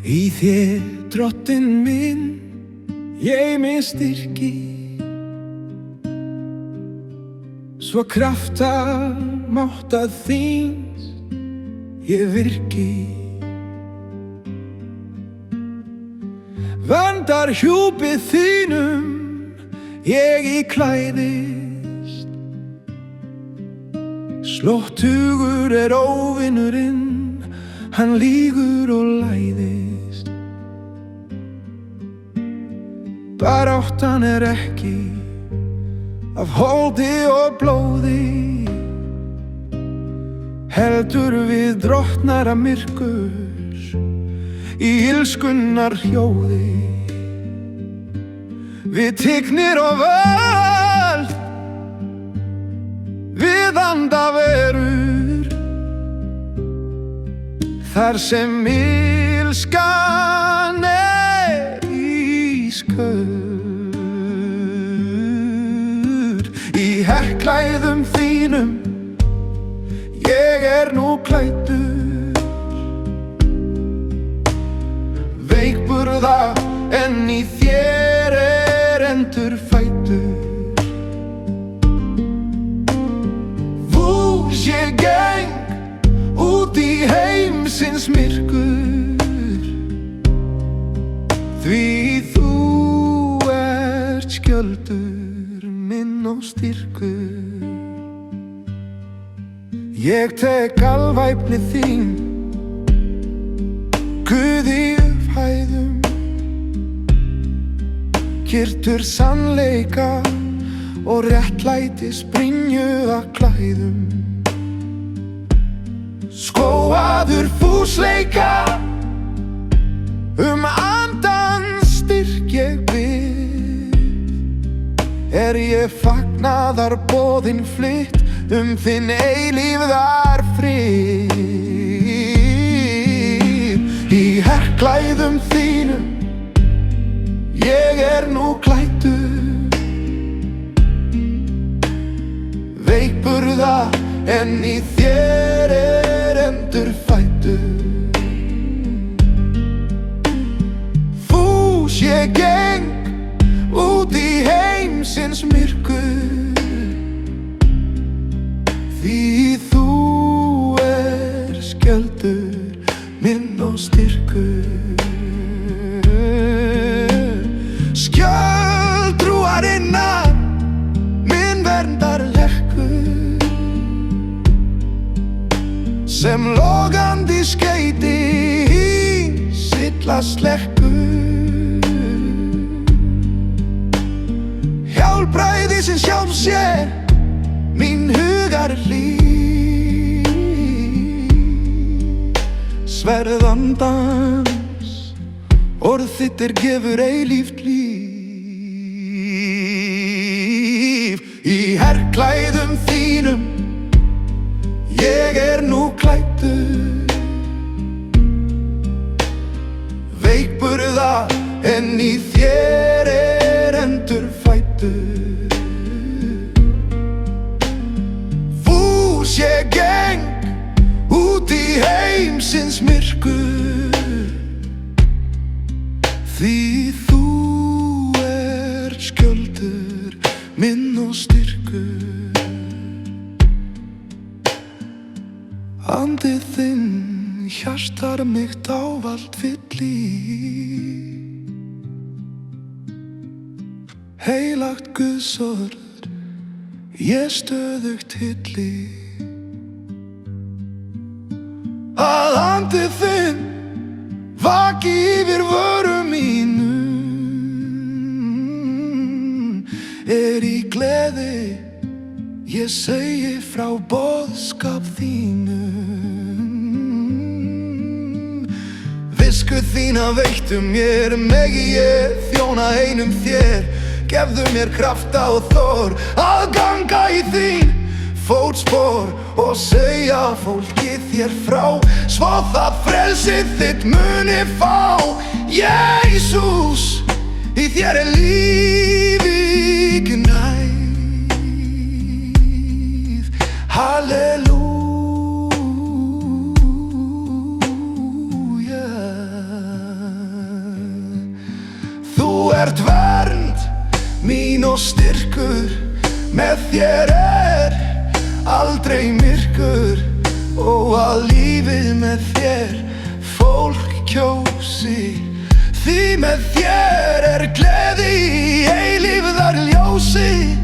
Í þér, Drottinn minn, ég minn styrki, svo krafta mátta þíns ég virki. Verndar hjúpi þínum ég í klæðist, slóttugur óvinurinn, hann lýgur og læðist. Baráttan ekki af holdi og blóði, heldur við drottnara myrkurs í illskunnar hljóði. Við tignir og völd, við andaverur, þar sem illskan ísköld. Í herklæðum þínum ég nú klæddur, veikburða en í þér endurfæddur. Vús ég geng út í heimsins myrkur, því þú ert skjöldur minn og styrkur. Ég tek alvæpni þín, Guð í upphæðum, kyrtur sannleika og réttlætis brynjuða klæðum. Skóaður fúsleika, andans styrk ég bið, ég fagnaðarboðin flytt þinn eilífðar frið. Í herklæðum þínum ég nú klæddur, veikburða en í þér endurfæddur. Fús ég geng út í heimsins myrkur, því þú skjöldur minn og styrkur. Skjöldtrúarinnar, minn verndarlekkur, sem logandi skeyti illa slekkur. Hjálpræðisins hjálp sér mín hugar líf, sverð andans, orð þitt gefur eilíft líf. Í herklæðum þínum ég nú klæddur, veikburða en í þér endurfæddur. Fús ég geng út í heimsins myrkur, því þú skjöldur minn og styrkur. Andið þinn hjartar mitt ávallt fyllir, heilagt Guðs orð ég stöðugt hylli. Að andið þinn vaki yfir vörum mínum, í gleði ég segi frá boðskap þínum. Visku þína veittu mér, megi ég þjóna einum þér. Gefðu mér krafta og þor að ganga í þín fótspor og segja fólki þér frá, svo það frelsið þitt muni fá. Jesús, í þér líf gnægð. Halleluja. styrkur. Með þér er aldrei myrkur, og að lífið með þér fólk kjósi. Því með þér er gleði í eilífðar ljósi.